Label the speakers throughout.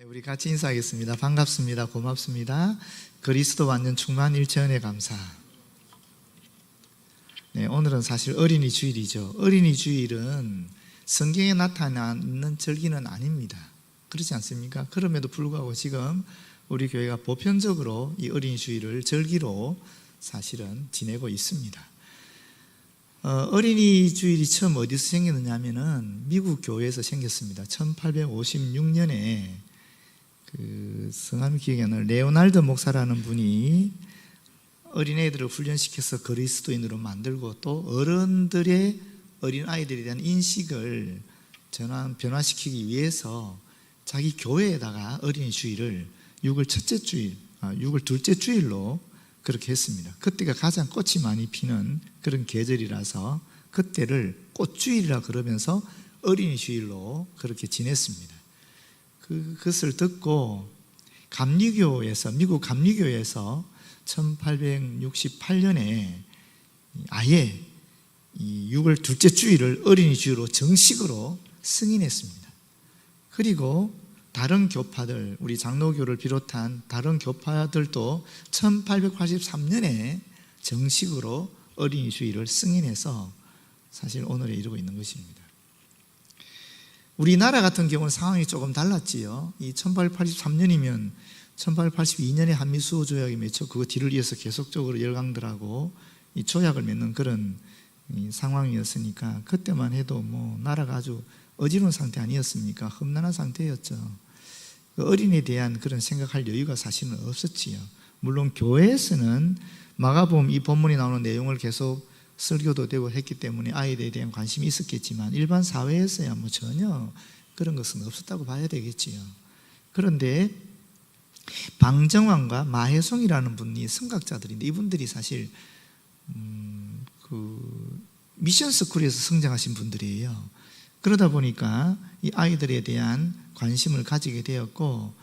Speaker 1: 우리 같이 인사하겠습니다. 반갑습니다. 고맙습니다. 그리스도 완전 충만 일체은혜 감사. 오늘은 사실 어린이 주일이죠. 어린이 주일은 성경에 나타나는 절기는 아닙니다. 그렇지 않습니까? 그럼에도 불구하고 지금 우리 교회가 보편적으로 이 어린이 주일을 절기로 사실은 지내고 있습니다. 어린이 주일이 처음 어디서 생겼느냐 하면은 미국 교회에서 생겼습니다. 1856년에 성함이 기억이 안 나요. 레오날드 목사라는 분이 어린애들을 훈련시켜서 그리스도인으로 만들고 또 어른들의 어린 아이들에 대한 인식을 변화시키기 위해서 자기 교회에다가 어린이 주일을 6월 첫째 주일, 6월 둘째 주일로 그렇게 했습니다. 그때가 가장 꽃이 많이 피는 그런 계절이라서 그때를 꽃주일이라 그러면서 어린이 주일로 그렇게 지냈습니다. 그것을 듣고 미국 감리교에서 1868년에 아예 이 6월 둘째 주일을 어린이 주일로 정식으로 승인했습니다. 그리고 다른 교파들, 우리 장로교를 비롯한 다른 교파들도 1883년에 정식으로 어린이 주일을 승인해서 사실 오늘에 이르고 있는 것입니다. 우리나라 같은 경우는 상황이 조금 달랐지요. 이 1883년이면 1882년에 한미수호 조약이 맺혀 그거 뒤를 이어서 계속적으로 열강들하고 이 조약을 맺는 그런 상황이었으니까 그때만 해도 뭐 나라가 아주 어지러운 상태 아니었습니까? 험난한 상태였죠. 그 어린이에 대한 그런 생각할 여유가 사실은 없었지요. 물론 교회에서는 마가복음 이 본문이 나오는 내용을 계속 설교도 되고 했기 때문에 아이들에 대한 관심이 있었겠지만 일반 사회에서야 뭐 전혀 그런 것은 없었다고 봐야 되겠지요. 그런데 방정환과 마혜송이라는 분이 성각자들인데 이분들이 사실 미션 스쿨에서 성장하신 분들이에요. 그러다 보니까 이 아이들에 대한 관심을 가지게 되었고,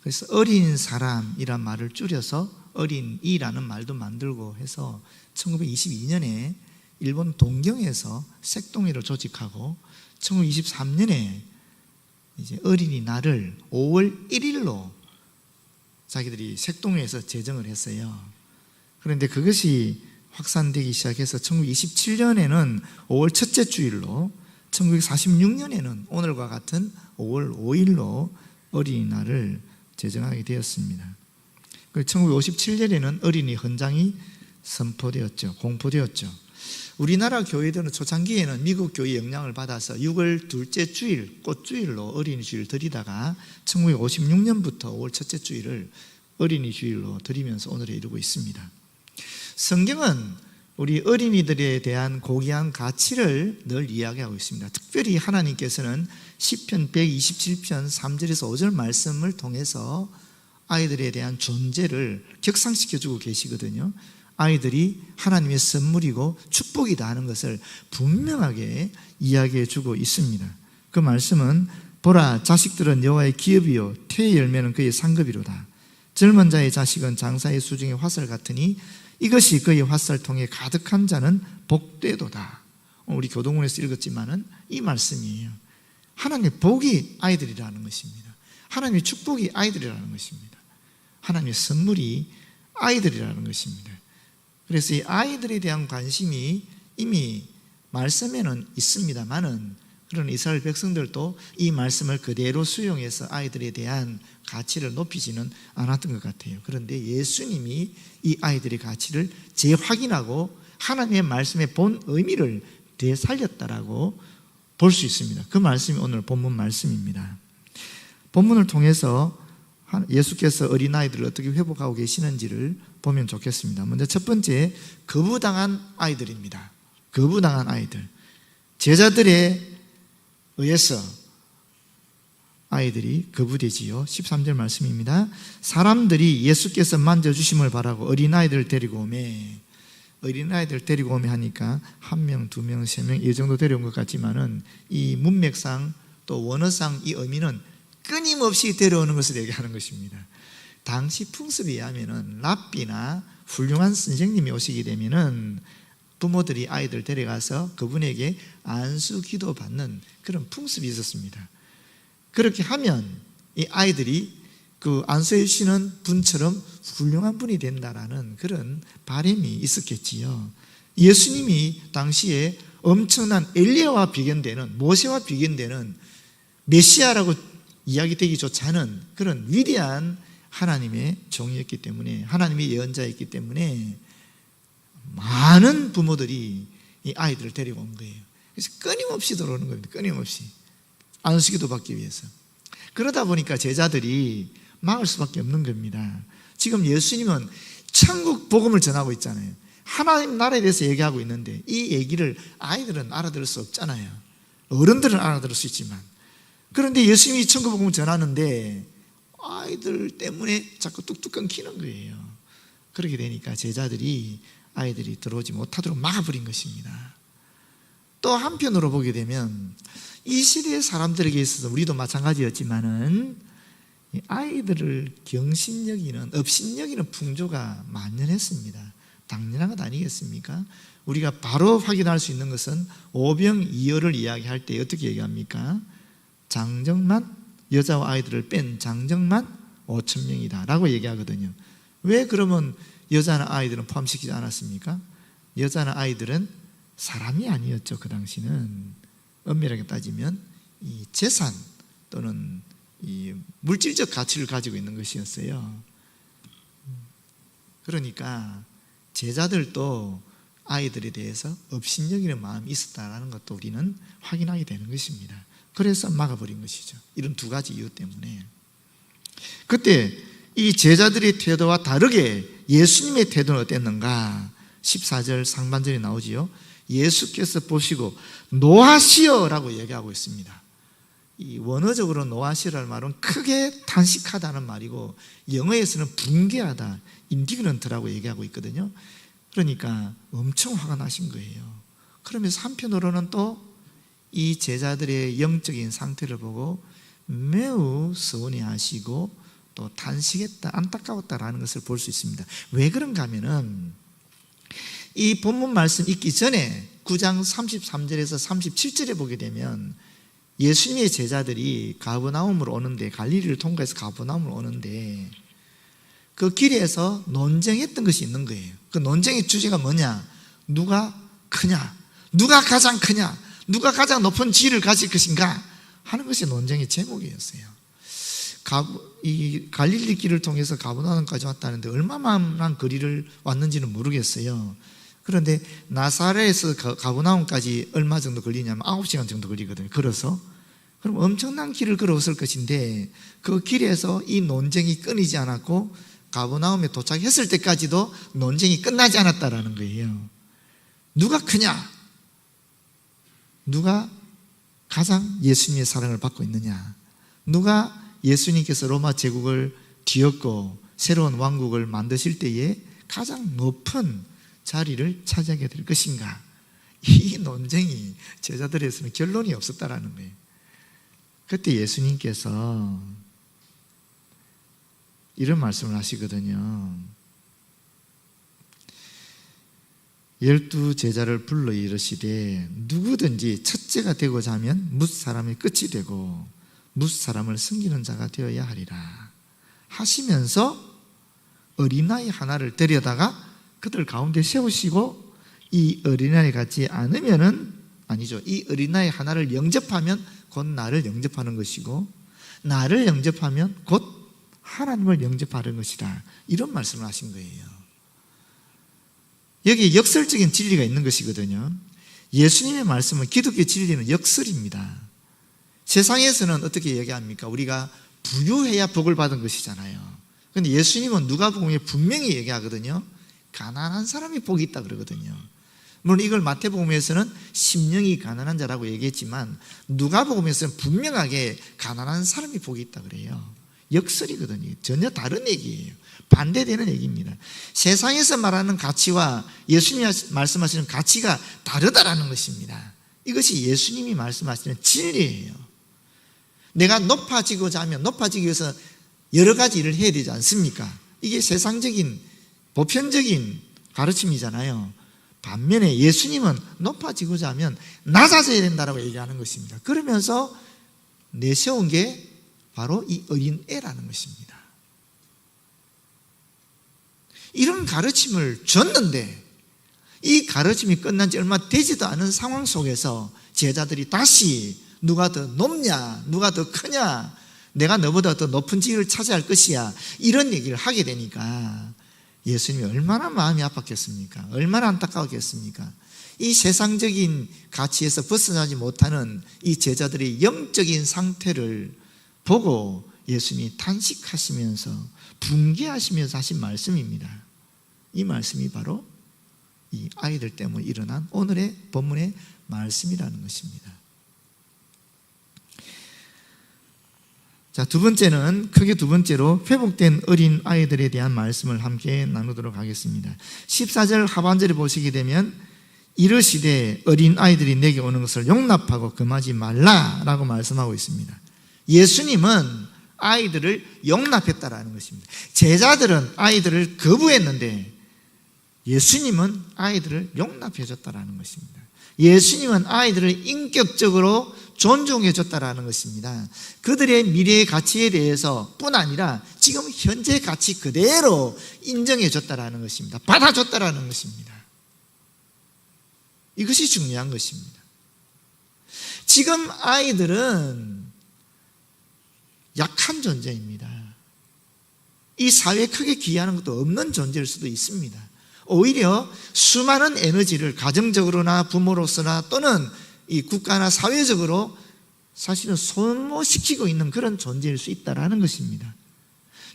Speaker 1: 그래서 어린 사람이란 말을 줄여서 어린이라는 말도 만들고 해서 1922년에 일본 동경에서 색동회를 조직하고 1923년에 이제 어린이날을 5월 1일로 자기들이 색동회에서 제정을 했어요. 그런데 그것이 확산되기 시작해서 1927년에는 5월 첫째 주일로, 1946년에는 오늘과 같은 5월 5일로 어린이날을 제정하게 되었습니다. 1957년에는 어린이 헌장이 공포되었죠. 우리나라 교회들은 초창기에는 미국 교회 영향을 받아서 6월 둘째 주일, 꽃주일로 어린이 주일을 드리다가 1956년부터 5월 첫째 주일을 어린이 주일로 드리면서 오늘에 이르고 있습니다. 성경은 우리 어린이들에 대한 고귀한 가치를 늘 이야기하고 있습니다. 특별히 하나님께서는 시편 127편 3절에서 5절 말씀을 통해서 아이들에 대한 존재를 격상시켜주고 계시거든요. 아이들이 하나님의 선물이고 축복이다 하는 것을 분명하게 이야기해주고 있습니다. 그 말씀은 보라, 자식들은 여호와의 기업이요 태의 열매는 그의 상급이로다. 젊은 자의 자식은 장사의 수중의 화살 같으니 이것이 그의 화살통에 가득한 자는 복되도다. 우리 교동원에서 읽었지만은 이 말씀이에요. 하나님의 복이 아이들이라는 것입니다. 하나님의 축복이 아이들이라는 것입니다. 하나님의 선물이 아이들이라는 것입니다. 그래서 이 아이들에 대한 관심이 이미 말씀에는 있습니다만은 그런 이스라엘 백성들도 이 말씀을 그대로 수용해서 아이들에 대한 가치를 높이지는 않았던 것 같아요. 그런데 예수님이 이 아이들의 가치를 재확인하고 하나님의 말씀의 본 의미를 되살렸다라고 볼 수 있습니다. 그 말씀이 오늘 본문 말씀입니다. 본문을 통해서 예수께서 어린아이들을 어떻게 회복하고 계시는지를 보면 좋겠습니다. 먼저 첫 번째, 거부당한 아이들입니다. 거부당한 아이들. 제자들에 의해서 아이들이 거부되지요. 13절 말씀입니다. 사람들이 예수께서 만져주심을 바라고 어린아이들을 데리고 오매, 어린아이들 데리고 오매 하니까 1명, 2명, 3명 이 정도 데려온 것 같지만은 이 문맥상 또 원어상 이 의미는 끊임없이 데려오는 것을 얘기하는 것입니다. 당시 풍습에 의하면은 랍비나 훌륭한 선생님이 오시게 되면은 부모들이 아이들 데려가서 그분에게 안수 기도 받는 그런 풍습이 있었습니다. 그렇게 하면 이 아이들이 그 안수해 주시는 분처럼 훌륭한 분이 된다라는 그런 바람이 있었겠지요. 예수님이 당시에 엄청난 엘리야와 비견되는, 모세와 비견되는 메시아라고 이야기되기조차 하는 그런 위대한 하나님의 종이었기 때문에, 하나님의 예언자였기 때문에 많은 부모들이 이 아이들을 데리고 온 거예요. 그래서 끊임없이 들어오는 겁니다. 끊임없이 안수기도 받기 위해서. 그러다 보니까 제자들이 막을 수밖에 없는 겁니다. 지금 예수님은 천국 복음을 전하고 있잖아요. 하나님 나라에 대해서 얘기하고 있는데 이 얘기를 아이들은 알아들을 수 없잖아요. 어른들은 알아들을 수 있지만. 그런데 예수님이 천국 복음을 전하는데 아이들 때문에 자꾸 뚝뚝 끊기는 거예요. 그렇게 되니까 제자들이 아이들이 들어오지 못하도록 막아버린 것입니다. 또 한편으로 보게 되면 이 시대의 사람들에게 있어서 우리도 마찬가지였지만은 아이들을 경신 여기는, 업신 여기는 풍조가 만연했습니다. 당연한 것 아니겠습니까? 우리가 바로 확인할 수 있는 것은 오병이어를 이야기할 때 어떻게 얘기합니까? 장정만, 여자와 아이들을 뺀 장정만 5,000명이다 라고 얘기하거든요. 왜 그러면 여자나 아이들은 포함시키지 않았습니까? 여자나 아이들은 사람이 아니었죠. 그 당시는 엄밀하게 따지면 이 재산 또는 이 물질적 가치를 가지고 있는 것이었어요. 그러니까 제자들도 아이들에 대해서 업신여기는 마음이 있었다는 것도 우리는 확인하게 되는 것입니다. 그래서 막아버린 것이죠. 이런 두 가지 이유 때문에. 그때 이 제자들의 태도와 다르게 예수님의 태도는 어땠는가? 14절 상반절에 나오지요. 예수께서 보시고 노하시어라고 얘기하고 있습니다. 이 원어적으로 노하시어라는 말은 크게 탄식하다는 말이고 영어에서는 붕괴하다, 인디그런트라고 얘기하고 있거든요. 그러니까 엄청 화가 나신 거예요. 그러면서 한편으로는 또 이 제자들의 영적인 상태를 보고 매우 서운해하시고 또 탄식했다, 안타까웠다라는 것을 볼 수 있습니다. 왜 그런가 하면은 이 본문 말씀 읽기 전에 9장 33절에서 37절에 보게 되면 예수님의 제자들이 가버나움으로 오는데, 갈릴리를 통과해서 가버나움으로 오는데 그 길에서 논쟁했던 것이 있는 거예요. 그 논쟁의 주제가 뭐냐? 누가 크냐? 누가 가장 크냐? 누가 가장 높은 지위를 가질 것인가? 하는 것이 논쟁의 제목이었어요. 이 갈릴리 길을 통해서 가버나움까지 왔다는데 얼마만한 거리를 왔는지는 모르겠어요. 그런데 나사렛에서 가버나움까지 얼마 정도 걸리냐면 9시간 정도 걸리거든요. 걸어서. 그럼 엄청난 길을 걸어왔을 것인데 그 길에서 이 논쟁이 끊이지 않았고 가버나움에 도착했을 때까지도 논쟁이 끝나지 않았다라는 거예요. 누가 크냐? 누가 가장 예수님의 사랑을 받고 있느냐? 누가 예수님께서 로마 제국을 뒤엎고 새로운 왕국을 만드실 때에 가장 높은 자리를 차지하게 될 것인가? 이 논쟁이 제자들에서는 결론이 없었다라는 거예요. 그때 예수님께서 이런 말씀을 하시거든요. 12 제자를 불러 이르시되 누구든지 첫째가 되고자 하면 뭇 사람의 끝이 되고 뭇 사람을 섬기는 자가 되어야 하리라 하시면서 어린아이 하나를 데려다가 그들 가운데 세우시고 이 어린아이 같지 않으면은 아니죠. 이 어린아이 하나를 영접하면 곧 나를 영접하는 것이고 나를 영접하면 곧 하나님을 영접하는 것이다. 이런 말씀을 하신 거예요. 여기 역설적인 진리가 있는 것이거든요. 예수님의 말씀은 기독교 진리는 역설입니다. 세상에서는 어떻게 얘기합니까? 우리가 부유해야 복을 받은 것이잖아요. 그런데 예수님은 누가복음에 분명히 얘기하거든요. 가난한 사람이 복이 있다 그러거든요. 물론 이걸 마태복음에서는 심령이 가난한 자라고 얘기했지만 누가복음에서는 분명하게 가난한 사람이 복이 있다 그래요. 역설이거든요. 전혀 다른 얘기예요. 반대되는 얘기입니다. 세상에서 말하는 가치와 예수님이 말씀하시는 가치가 다르다라는 것입니다. 이것이 예수님이 말씀하시는 진리예요. 내가 높아지고자 하면 높아지기 위해서 여러 가지 일을 해야 되지 않습니까? 이게 세상적인 보편적인 가르침이잖아요. 반면에 예수님은 높아지고자 하면 낮아져야 된다라고 얘기하는 것입니다. 그러면서 내세운 게 바로 이 어린애라는 것입니다. 이런 가르침을 줬는데 이 가르침이 끝난 지 얼마 되지도 않은 상황 속에서 제자들이 다시 누가 더 높냐, 누가 더 크냐, 내가 너보다 더 높은 지위를 차지할 것이야, 이런 얘기를 하게 되니까 예수님이 얼마나 마음이 아팠겠습니까? 얼마나 안타까웠겠습니까? 이 세상적인 가치에서 벗어나지 못하는 이 제자들의 영적인 상태를 보고 예수님이 탄식하시면서 분개하시면서 하신 말씀입니다. 이 말씀이 바로 이 아이들 때문에 일어난 오늘의 본문의 말씀이라는 것입니다. 자, 크게 두 번째로 회복된 어린 아이들에 대한 말씀을 함께 나누도록 하겠습니다. 14절 하반절에 보시게 되면 이르시되 어린 아이들이 내게 오는 것을 용납하고 금하지 말라라고 말씀하고 있습니다. 예수님은 아이들을 용납했다라는 것입니다. 제자들은 아이들을 거부했는데 예수님은 아이들을 용납해 줬다라는 것입니다. 예수님은 아이들을 인격적으로 존중해 줬다라는 것입니다. 그들의 미래의 가치에 대해서 뿐 아니라 지금 현재 가치 그대로 인정해 줬다라는 것입니다. 받아줬다라는 것입니다. 이것이 중요한 것입니다. 지금 아이들은 약한 존재입니다. 이 사회에 크게 기여하는 것도 없는 존재일 수도 있습니다. 오히려 수많은 에너지를 가정적으로나 부모로서나 또는 이 국가나 사회적으로 사실은 소모시키고 있는 그런 존재일 수 있다는 것입니다.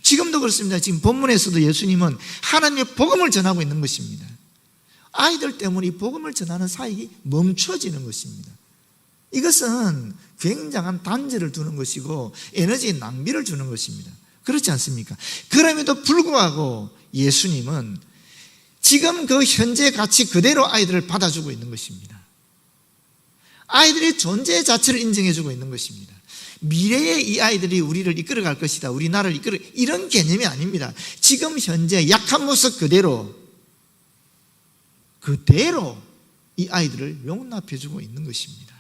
Speaker 1: 지금도 그렇습니다. 지금 본문에서도 예수님은 하나님의 복음을 전하고 있는 것입니다. 아이들 때문에 이 복음을 전하는 사역이 멈춰지는 것입니다. 이것은 굉장한 단죄를 두는 것이고 에너지의 낭비를 주는 것입니다. 그렇지 않습니까? 그럼에도 불구하고 예수님은 지금 그 현재 가치 그대로 아이들을 받아주고 있는 것입니다. 아이들의 존재 자체를 인정해주고 있는 것입니다. 미래에 이 아이들이 우리를 이끌어갈 것이다, 우리 나라를 이런 개념이 아닙니다. 지금 현재 약한 모습 그대로 이 아이들을 용납해주고 있는 것입니다.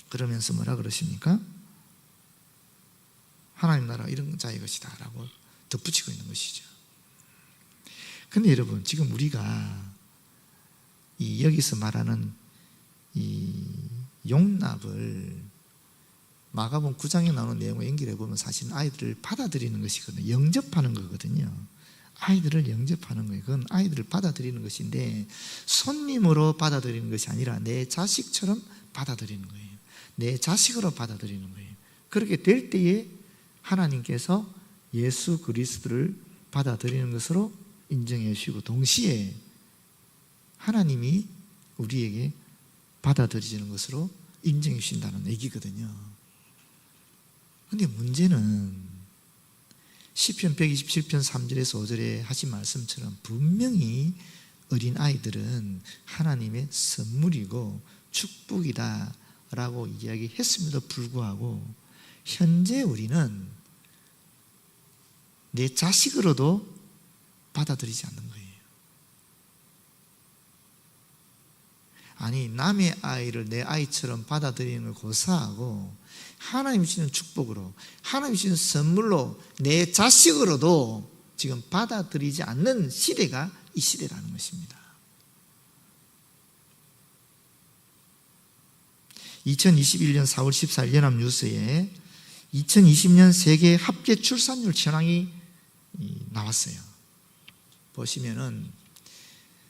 Speaker 1: 그러면서 뭐라 그러십니까? 하나님 나라 이런 자의 것이다 라고 덧붙이고 있는 것이죠. 근데 여러분, 지금 우리가 여기서 말하는 이 용납을 마가복음 9장에 나오는 내용과 연결해 보면 사실은 아이들을 받아들이는 것이거든요. 영접하는 거거든요. 아이들을 영접하는 거예요. 그건 아이들을 받아들이는 것인데 손님으로 받아들이는 것이 아니라 내 자식처럼 받아들이는 거예요. 내 자식으로 받아들이는 거예요. 그렇게 될 때에 하나님께서 예수 그리스도를 받아들이는 것으로 인정해 주시고 동시에 하나님이 우리에게 받아들이시는 것으로 인정해 주신다는 얘기거든요. 그런데 문제는 시편 127편 3절에서 5절에 하신 말씀처럼 분명히 어린 아이들은 하나님의 선물이고 축복이다 라고 이야기했음에도 불구하고 현재 우리는 내 자식으로도 받아들이지 않는 거예요. 아니, 남의 아이를 내 아이처럼 받아들이는 걸 고사하고 하나님 주시는 축복으로, 하나님 주시는 선물로 내 자식으로도 지금 받아들이지 않는 시대가 이 시대라는 것입니다. 2021년 4월 14일 연합뉴스에 2020년 세계 합계 출산율 현황이 나왔어요. 보시면은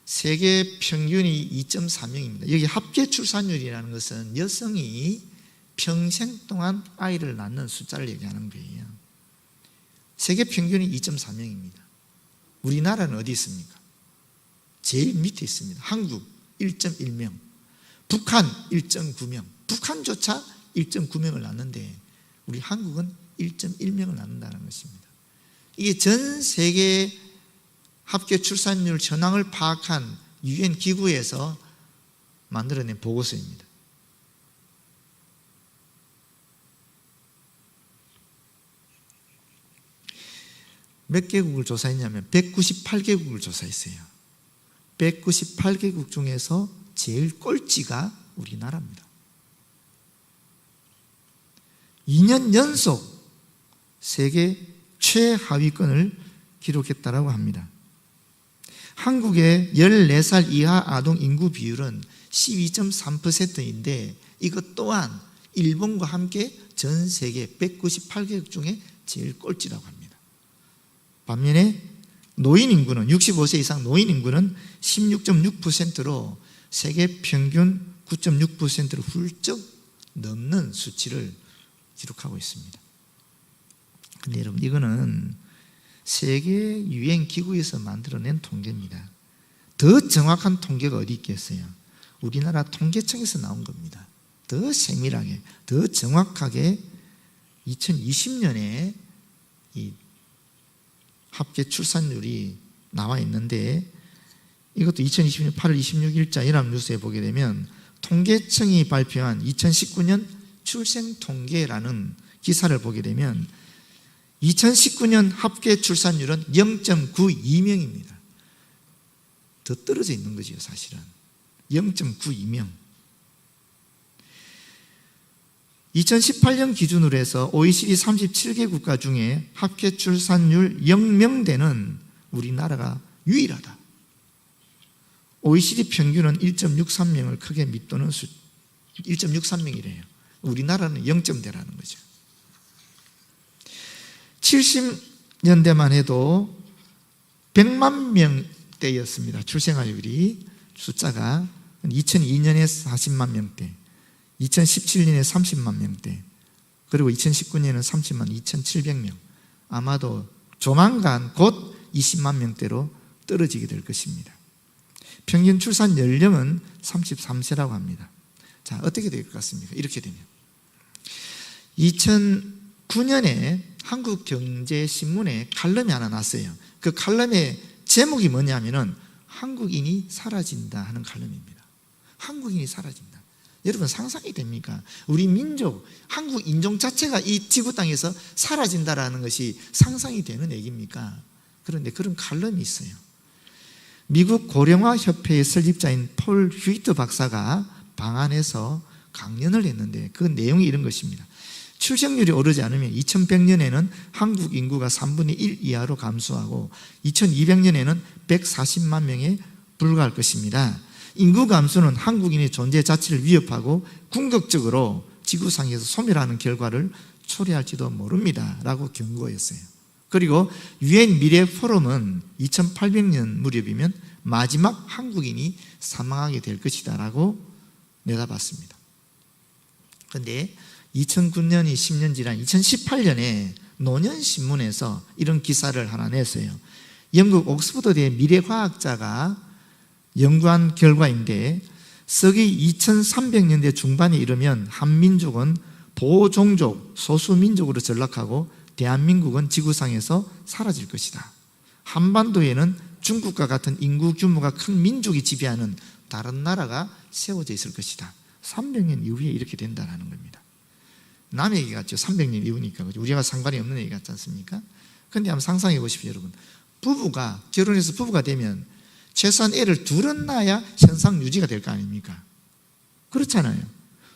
Speaker 1: 세계 평균이 2.3명입니다. 여기 합계 출산율이라는 것은 여성이 평생 동안 아이를 낳는 숫자를 얘기하는 거예요. 세계 평균이 2.3명입니다. 우리나라는 어디 있습니까? 제일 밑에 있습니다. 한국 1.1명, 북한 1.9명, 북한조차 1.9명을 낳는데 우리 한국은 1.1명을 낳는다는 것입니다. 이게 전 세계 합계 출산율 현황을 파악한 UN 기구에서 만들어낸 보고서입니다. 몇 개국을 조사했냐면 198개국을 조사했어요. 198개국 중에서 제일 꼴찌가 우리나라입니다. 2년 연속 세계 최하위권을 기록했다고 합니다. 한국의 14살 이하 아동 인구 비율은 12.3%인데 이것 또한 일본과 함께 전 세계 198개국 중에 제일 꼴찌라고 합니다. 반면에 노인 인구는 65세 이상 노인 인구는 16.6%로 세계 평균 9.6%를 훌쩍 넘는 수치를 기록하고 있습니다. 근데 여러분, 이거는 세계 유엔 기구에서 만들어낸 통계입니다. 더 정확한 통계가 어디 있겠어요? 우리나라 통계청에서 나온 겁니다. 더 세밀하게, 더 정확하게 2020년에 이 합계 출산율이 나와 있는데, 이것도 2020년 8월 26일자 연합뉴스에 보게 되면 통계청이 발표한 2019년 출생통계라는 기사를 보게 되면 2019년 합계 출산율은 0.92명입니다. 더 떨어져 있는 거죠, 사실은. 0.92명. 2018년 기준으로 해서 OECD 37개 국가 중에 합계 출산율 0명대는 우리나라가 유일하다. OECD 평균은 1.63명을 크게 밑도는 1.63명이래요. 우리나라는 0점대라는 거죠. 70년대만 해도 100만 명대였습니다. 출생아율이 숫자가 2002년에 40만 명대, 2017년에 30만 명대, 그리고 2019년에는 30만 2,700명. 아마도 조만간 곧 20만 명대로 떨어지게 될 것입니다. 평균 출산 연령은 33세라고 합니다. 자, 어떻게 될 것 같습니까? 이렇게 되면 2009년에 한국경제신문에 칼럼이 하나 났어요. 그 칼럼의 제목이 뭐냐면은 한국인이 사라진다 하는 칼럼입니다. 한국인이 사라진다. 여러분, 상상이 됩니까? 우리 민족, 한국 인종 자체가 이 지구 땅에서 사라진다라는 것이 상상이 되는 얘기입니까? 그런데 그런 칼럼이 있어요. 미국 고령화 협회의 설립자인 폴 휴이트 박사가 방한해서 강연을 했는데 그 내용이 이런 것입니다. 출생률이 오르지 않으면 2100년에는 한국 인구가 3분의 1 이하로 감소하고 2200년에는 140만 명에 불과할 것입니다. 인구 감소는 한국인의 존재 자체를 위협하고 궁극적으로 지구상에서 소멸하는 결과를 초래할지도 모릅니다 라고 경고했어요. 그리고 유엔 미래 포럼은 2800년 무렵이면 마지막 한국인이 사망하게 될 것이다 라고 내다봤습니다. 그런데 2009년이 10년 지난 2018년에 노년신문에서 이런 기사를 하나 냈어요. 영국 옥스퍼드대 미래과학자가 연구한 결과인데, 서기 2300년대 중반에 이르면 한민족은 보호종족, 소수민족으로 전락하고 대한민국은 지구상에서 사라질 것이다. 한반도에는 중국과 같은 인구 규모가 큰 민족이 지배하는 다른 나라가 세워져 있을 것이다. 300년 이후에 이렇게 된다는 겁니다. 남의 얘기 같죠. 300년 이후니까. 우리가 상관이 없는 얘기 같지 않습니까? 그런데 한번 상상해 보십시오, 여러분. 부부가 결혼해서 부부가 되면 최소한 애를 둘은 낳아야 현상 유지가 될 거 아닙니까? 그렇잖아요.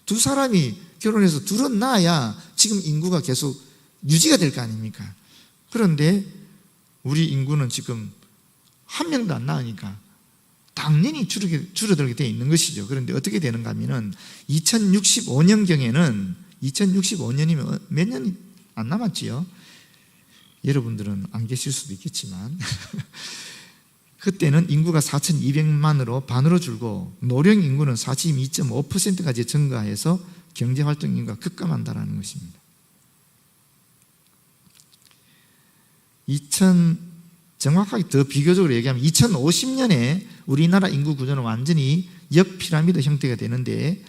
Speaker 1: 두 사람이 결혼해서 둘은 낳아야 지금 인구가 계속 유지가 될 거 아닙니까? 그런데 우리 인구는 지금 한 명도 안 낳으니까 당연히 줄어들게 되어 있는 것이죠. 그런데 어떻게 되는가 하면은 2065년경에는 2065년이면 몇 년이 안 남았지요. 여러분들은 안 계실 수도 있겠지만 그때는 인구가 4,200만으로 반으로 줄고 노령 인구는 42.5%까지 증가해서 경제활동 인구가 급감한다는 것입니다. 정확하게 더 비교적으로 얘기하면 2050년에 우리나라 인구 구조는 완전히 역피라미드 형태가 되는데,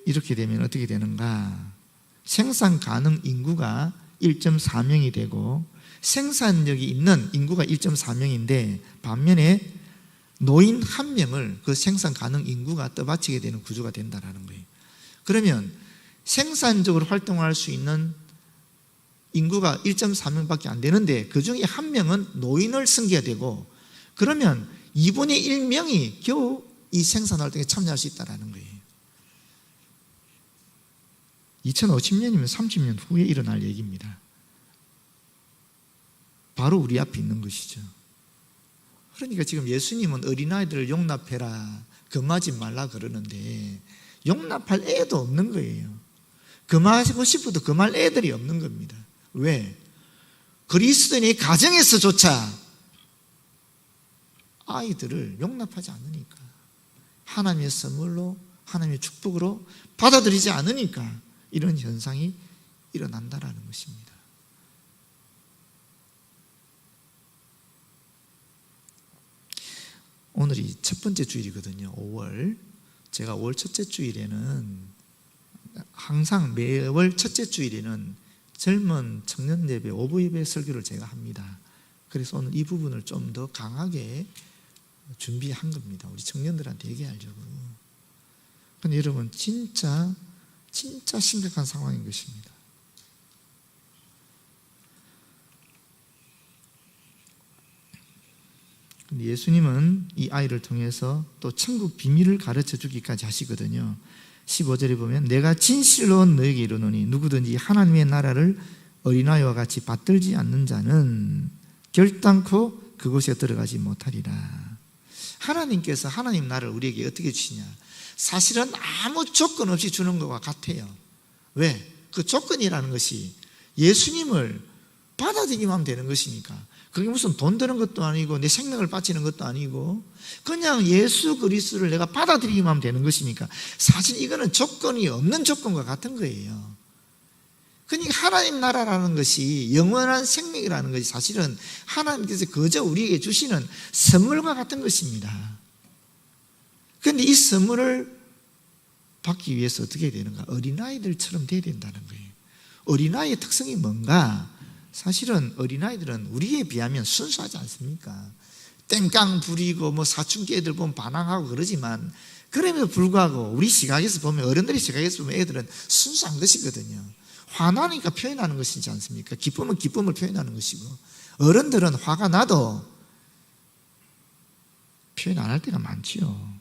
Speaker 1: 이렇게 되면 어떻게 되는가? 생산 가능 인구가 1.4명이 되고 생산력이 있는 인구가 1.4명인데 반면에 노인 1명을 그 생산 가능 인구가 떠받치게 되는 구조가 된다는 거예요. 그러면 생산적으로 활동할 수 있는 인구가 1.4명밖에 안 되는데 그 중에 1명은 노인을 섬겨야 되고, 그러면 2분의 1명이 겨우 이 생산활동에 참여할 수 있다는 거예요. 2050년이면 30년 후에 일어날 얘기입니다. 바로 우리 앞에 있는 것이죠. 그러니까 지금 예수님은 어린아이들을 용납해라, 금하지 말라 그러는데 용납할 애도 없는 거예요. 금하고 싶어도 금할 애들이 없는 겁니다. 왜? 그리스도인의 가정에서조차 아이들을 용납하지 않으니까, 하나님의 선물로, 하나님의 축복으로 받아들이지 않으니까 이런 현상이 일어난다라는 것입니다. 오늘이 첫 번째 주일이거든요. 5월. 제가 5월 첫째 주일에는 항상 매월 첫째 주일에는 젊은 청년 예배, 오부 예배 설교를 제가 합니다. 그래서 오늘 이 부분을 좀 더 강하게 준비한 겁니다. 우리 청년들한테 얘기하려고. 근데 여러분 진짜 심각한 상황인 것입니다. 근데 예수님은 이 아이를 통해서 또 천국 비밀을 가르쳐 주기까지 하시거든요. 15절에 보면 내가 진실로 너에게 이르노니 누구든지 하나님의 나라를 어린아이와 같이 받들지 않는 자는 결단코 그곳에 들어가지 못하리라. 하나님께서 하나님 나라를 우리에게 어떻게 주시냐? 사실은 아무 조건 없이 주는 것과 같아요. 왜? 그 조건이라는 것이 예수님을 받아들이기만 하면 되는 것이니까. 그게 무슨 돈 드는 것도 아니고 내 생명을 바치는 것도 아니고 그냥 예수 그리스도를 내가 받아들이기만 하면 되는 것이니까 사실 이거는 조건이 없는 조건과 같은 거예요. 그러니까 하나님 나라라는 것이 영원한 생명이라는 것이 사실은 하나님께서 그저 우리에게 주시는 선물과 같은 것입니다. 그런데 이 선물을 받기 위해서 어떻게 해야 되는가? 어린아이들처럼 돼야 된다는 거예요. 어린아이의 특성이 뭔가? 사실은 어린아이들은 우리에 비하면 순수하지 않습니까? 땡깡 부리고 뭐 사춘기 애들 보면 반항하고 그러지만 그럼에도 불구하고 우리 시각에서 보면, 어른들의 시각에서 보면 애들은 순수한 것이거든요. 화나니까 표현하는 것이지 않습니까? 기쁨은 기쁨을 표현하는 것이고, 어른들은 화가 나도 표현 안 할 때가 많지요.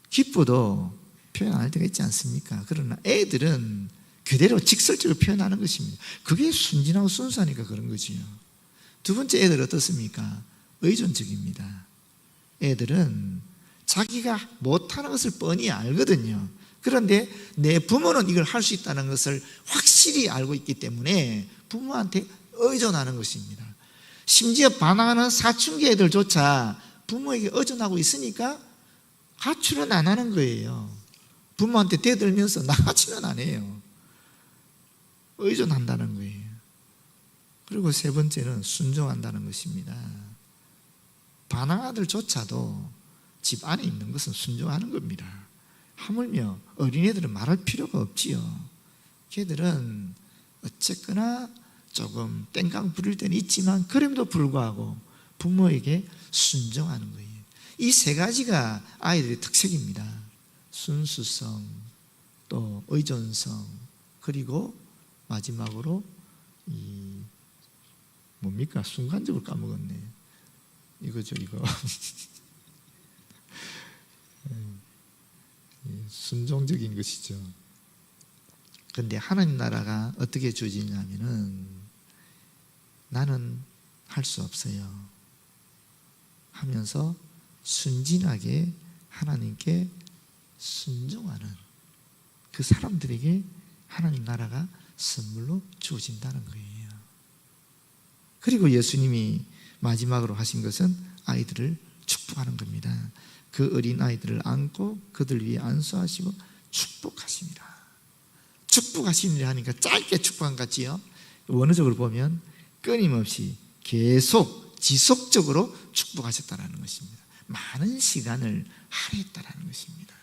Speaker 1: 기뻐도 표현 안 할 때가 있지 않습니까? 그러나 애들은 그대로 직설적으로 표현하는 것입니다. 그게 순진하고 순수하니까 그런 거지요. 두 번째, 애들 어떻습니까? 의존적입니다. 애들은 자기가 못하는 것을 뻔히 알거든요. 그런데 내 부모는 이걸 할 수 있다는 것을 확실히 알고 있기 때문에 부모한테 의존하는 것입니다. 심지어 반항하는 사춘기 애들조차 부모에게 의존하고 있으니까 가출은 안 하는 거예요. 부모한테 대들면서 나가지는 안 해요. 의존한다는 거예요. 그리고 세 번째는 순종한다는 것입니다. 반항아들조차도 집 안에 있는 것은 순종하는 겁니다. 하물며 어린애들은 말할 필요가 없지요. 걔들은 어쨌거나 조금 땡깡 부릴 때는 있지만 그럼에도 불구하고 부모에게 순종하는 거예요. 이 세 가지가 아이들의 특색입니다. 순수성, 또 의존성, 그리고 마지막으로 이 뭡니까? 순간적으로 까먹었네. 이거죠, 이거. 순종적인 것이죠. 그런데 하나님 나라가 어떻게 주어지냐면은 나는 할 수 없어요 하면서 순진하게 하나님께 순종하는 그 사람들에게 하나님 나라가 선물로 주어진다는 거예요. 그리고 예수님이 마지막으로 하신 것은 아이들을 축복하는 겁니다. 그 어린 아이들을 안고 그들 위에 안수하시고 축복하십니다. 축복하시느라 하니까 짧게 축복한 것 같지요? 원어적으로 보면 끊임없이 계속 지속적으로 축복하셨다는 것입니다. 많은 시간을 할애했다는 것입니다.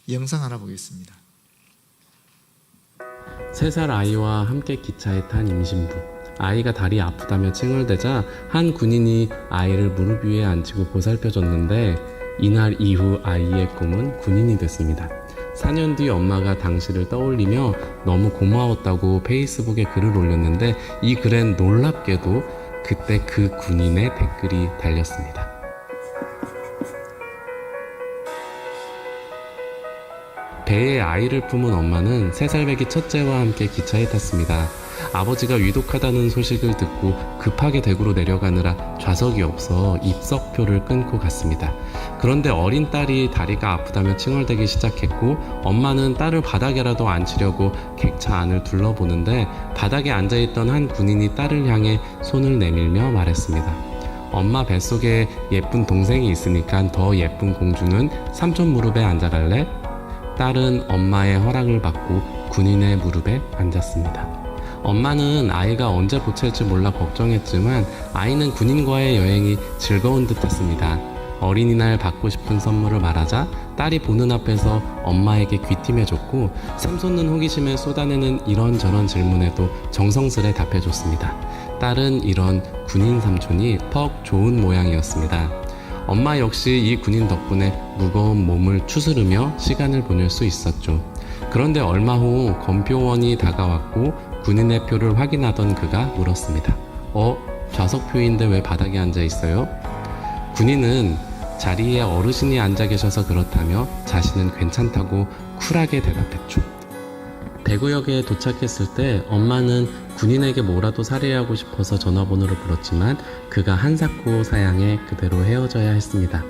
Speaker 1: 영상 하나 보겠습니다.
Speaker 2: 3살 아이와 함께 기차에 탄 임신부. 아이가 다리 아프다며 칭얼대자 한 군인이 아이를 무릎 위에 앉히고 보살펴줬는데 이날 이후 아이의 꿈은 군인이 됐습니다. 4년 뒤 엄마가 당시를 떠올리며 너무 고마웠다고 페이스북에 글을 올렸는데 이 글엔 놀랍게도 그 그때 그 군인의 댓글이 달렸습니다. 배에 아이를 품은 엄마는 3살배기 첫째와 함께 기차에 탔습니다. 아버지가 위독하다는 소식을 듣고 급하게 대구로 내려가느라 좌석이 없어 입석표를 끊고 갔습니다. 그런데 어린 딸이 다리가 아프다며 칭얼대기 시작했고 엄마는 딸을 바닥에라도 앉히려고 객차 안을 둘러보는데 바닥에 앉아있던 한 군인이 딸을 향해 손을 내밀며 말했습니다. 엄마 뱃속에 예쁜 동생이 있으니까 더 예쁜 공주는 삼촌 무릎에 앉아갈래? 딸은 엄마의 허락을 받고 군인의 무릎에 앉았습니다. 엄마는 아이가 언제 보챌지 몰라 걱정했지만 아이는 군인과의 여행이 즐거운 듯했습니다. 어린이날 받고 싶은 선물을 말하자 딸이 보는 앞에서 엄마에게 귀띔해줬고 샘솟는 호기심에 쏟아내는 이런저런 질문에도 정성스레 답해줬습니다. 딸은 이런 군인 삼촌이 퍽 좋은 모양이었습니다. 엄마 역시 이 군인 덕분에 무거운 몸을 추스르며 시간을 보낼 수 있었죠. 그런데 얼마 후 검표원이 다가왔고 군인의 표를 확인하던 그가 물었습니다. 좌석표인데 왜 바닥에 앉아 있어요? 군인은 자리에 어르신이 앉아 계셔서 그렇다며 자신은 괜찮다고 쿨하게 대답했죠. 대구역에 도착했을 때 엄마는 군인에게 뭐라도 살해하고 싶어서 전화번호를 불렀지만 그가 한사코 사양해 그대로 헤어져야 했습니다.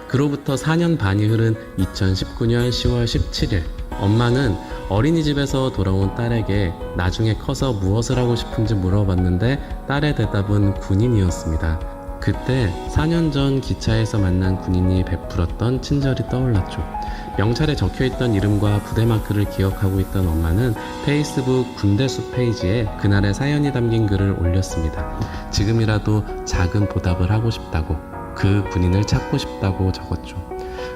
Speaker 2: 그로부터 4년 반이 흐른 2019년 10월 17일 엄마는 어린이집에서 돌아온 딸에게 나중에 커서 무엇을 하고 싶은지 물어봤는데 딸의 대답은 군인이었습니다. 그때 4년 전 기차에서 만난 군인이 베풀었던 친절이 떠올랐죠. 명찰에 적혀있던 이름과 부대마크를 기억하고 있던 엄마는 페이스북 군대숲 페이지에 그날의 사연이 담긴 글을 올렸습니다. 지금이라도 작은 보답을 하고 싶다고, 그 군인을 찾고 싶다고 적었죠.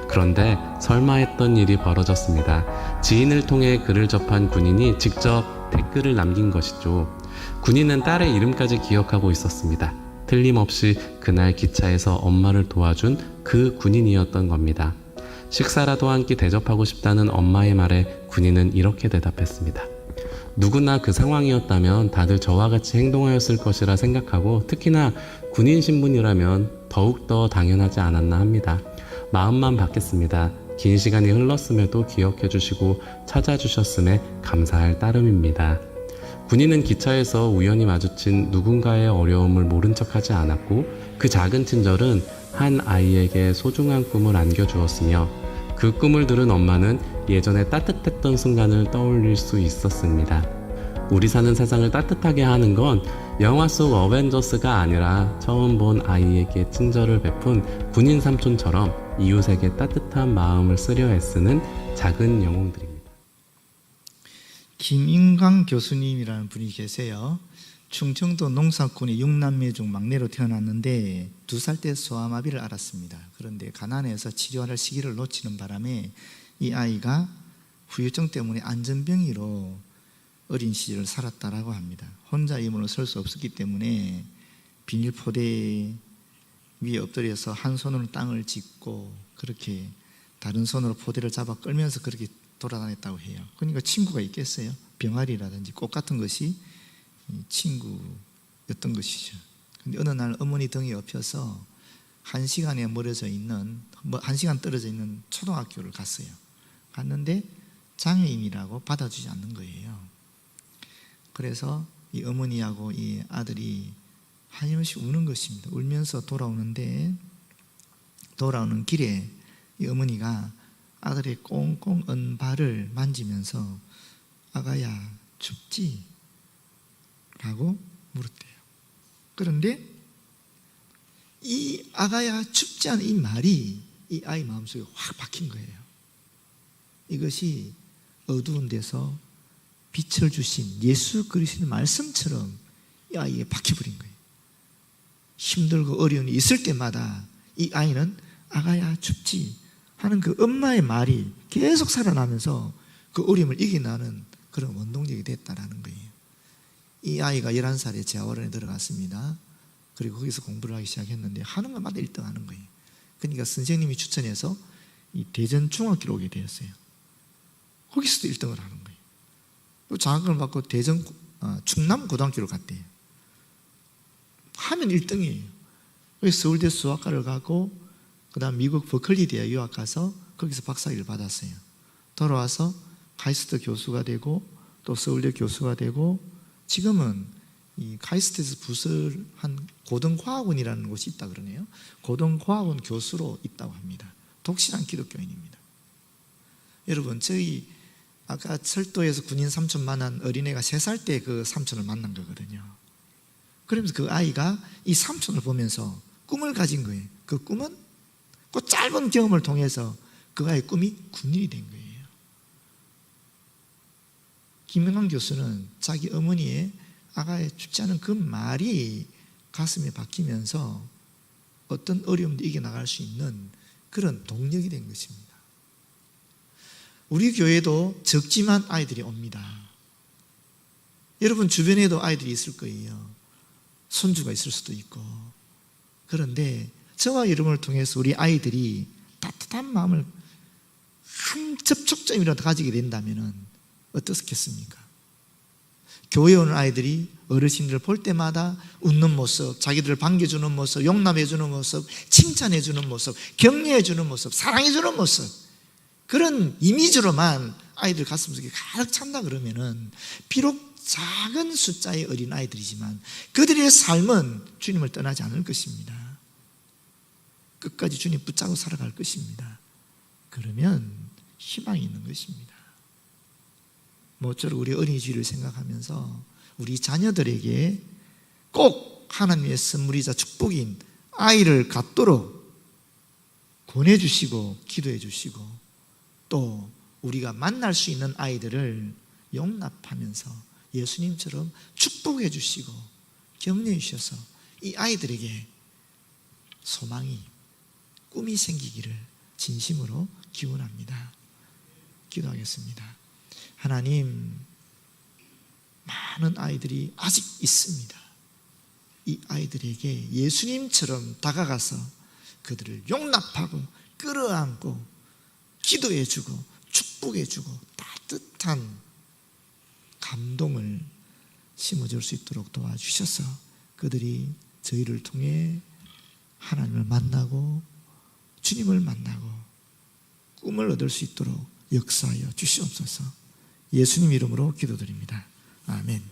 Speaker 2: 그런데 설마 했던 일이 벌어졌습니다. 지인을 통해 글을 접한 군인이 직접 댓글을 남긴 것이죠. 군인은 딸의 이름까지 기억하고 있었습니다. 틀림없이 그날 기차에서 엄마를 도와준 그 군인이었던 겁니다. 식사라도 한 끼 대접하고 싶다는 엄마의 말에 군인은 이렇게 대답했습니다. 누구나 그 상황이었다면 다들 저와 같이 행동하였을 것이라 생각하고 특히나 군인 신분이라면 더욱더 당연하지 않았나 합니다. 마음만 받겠습니다. 긴 시간이 흘렀음에도 기억해 주시고 찾아주셨음에 감사할 따름입니다. 군인은 기차에서 우연히 마주친 누군가의 어려움을 모른 척하지 않았고 그 작은 친절은 한 아이에게 소중한 꿈을 안겨주었으며 그 꿈을 들은 엄마는 예전에 따뜻했던 순간을 떠올릴 수 있었습니다. 우리 사는 세상을 따뜻하게 하는 건 영화 속 어벤져스가 아니라 처음 본 아이에게 친절을 베푼 군인 삼촌처럼 이웃에게 따뜻한 마음을 쓰려 애쓰는 작은 영웅들입니다.
Speaker 1: 김인광 교수님이라는 분이 계세요. 충청도 농사꾼의 6남매 중 막내로 태어났는데 2살 때 소아마비를 앓았습니다. 그런데 가난해서 치료할 시기를 놓치는 바람에 이 아이가 후유증 때문에 안전병이로 어린 시절을 살았다라고 합니다. 혼자 힘으로 설 수 없었기 때문에 비닐포대 위에 엎드려서 한 손으로 땅을 짚고 그렇게 다른 손으로 포대를 잡아 끌면서 그렇게 돌아다녔다고 해요. 그러니까 친구가 있겠어요? 병아리라든지 꽃 같은 것이 친구였던 것이죠. 근데 어느 날 어머니 등에 업혀서 1시간에 멀어져 있는 1시간 떨어져 있는 초등학교를 갔어요. 갔는데 장애인이라고 받아주지 않는 거예요. 그래서 이 어머니하고 이 아들이 한없이 우는 것입니다. 울면서 돌아오는데 돌아오는 길에 이 어머니가 아들의 꽁꽁 언 발을 만지면서 아가야 춥지? 라고 물었대요. 그런데 이 아가야 춥지 않은 이 말이 이 아이 마음속에 확 박힌 거예요. 이것이 어두운 데서 빛을 주신 예수 그리스도의 말씀처럼 이 아이에 박혀버린 거예요. 힘들고 어려움이 있을 때마다 이 아이는 아가야 춥지 하는 그 엄마의 말이 계속 살아나면서 그 어려움을 이겨나는 그런 원동력이 됐다라는 거예요. 이 아이가 11살에 재활원에 들어갔습니다. 그리고 거기서 공부를 하기 시작했는데 하는 것마다 1등 하는 거예요. 그러니까 선생님이 추천해서 이 대전 중학교로 오게 되었어요. 거기서도 1등을 하는 거예요. 또 장학금을 받고 대전 충남 고등학교로 갔대요. 하면 1등이에요. 그래서 서울대 수학과를 가고 그다음 미국 버클리 대학 유학 가서 거기서 박사학위를 받았어요. 돌아와서 카이스트 교수가 되고 또 서울대 교수가 되고 지금은 이 카이스트에서 부설 한 고등과학원이라는 곳이 있다 그러네요. 고등과학원 교수로 있다고 합니다. 독실한 기독교인입니다. 여러분, 저희 아까 철도에서 군인 삼촌 만난 어린애가 3살 때 그 삼촌을 만난 거거든요. 그러면서 그 아이가 이 삼촌을 보면서 꿈을 가진 거예요. 그 꿈은 그 짧은 경험을 통해서 그 아이의 꿈이 군인이 된 거예요. 김영환 교수는 자기 어머니의 아가의 죽지 않은 그 말이 가슴에 박히면서 어떤 어려움도 이겨나갈 수 있는 그런 동력이 된 것입니다. 우리 교회도 적지만 아이들이 옵니다. 여러분 주변에도 아이들이 있을 거예요. 손주가 있을 수도 있고. 그런데 저와 여러분을 통해서 우리 아이들이 따뜻한 마음을 한 접촉점이라도 가지게 된다면 어떻겠습니까? 교회에 오는 아이들이 어르신들을 볼 때마다 웃는 모습, 자기들을 반겨주는 모습, 용납해주는 모습, 칭찬해주는 모습, 격려해주는 모습, 사랑해주는 모습, 그런 이미지로만 아이들 가슴속에 가득 찬다 그러면은 비록 작은 숫자의 어린 아이들이지만 그들의 삶은 주님을 떠나지 않을 것입니다. 끝까지 주님 붙잡고 살아갈 것입니다. 그러면 희망이 있는 것입니다. 모쪼록 우리 어린이주의를 생각하면서 우리 자녀들에게 꼭 하나님의 선물이자 축복인 아이를 갖도록 권해주시고 기도해 주시고 또 우리가 만날 수 있는 아이들을 용납하면서 예수님처럼 축복해 주시고 격려해 주셔서 이 아이들에게 소망이 꿈이 생기기를 진심으로 기원합니다. 기도하겠습니다. 하나님, 많은 아이들이 아직 있습니다. 이 아이들에게 예수님처럼 다가가서 그들을 용납하고 끌어안고 기도해주고 축복해주고 따뜻한 감동을 심어줄 수 있도록 도와주셔서 그들이 저희를 통해 하나님을 만나고 주님을 만나고 꿈을 얻을 수 있도록 역사하여 주시옵소서. 예수님 이름으로 기도드립니다. 아멘.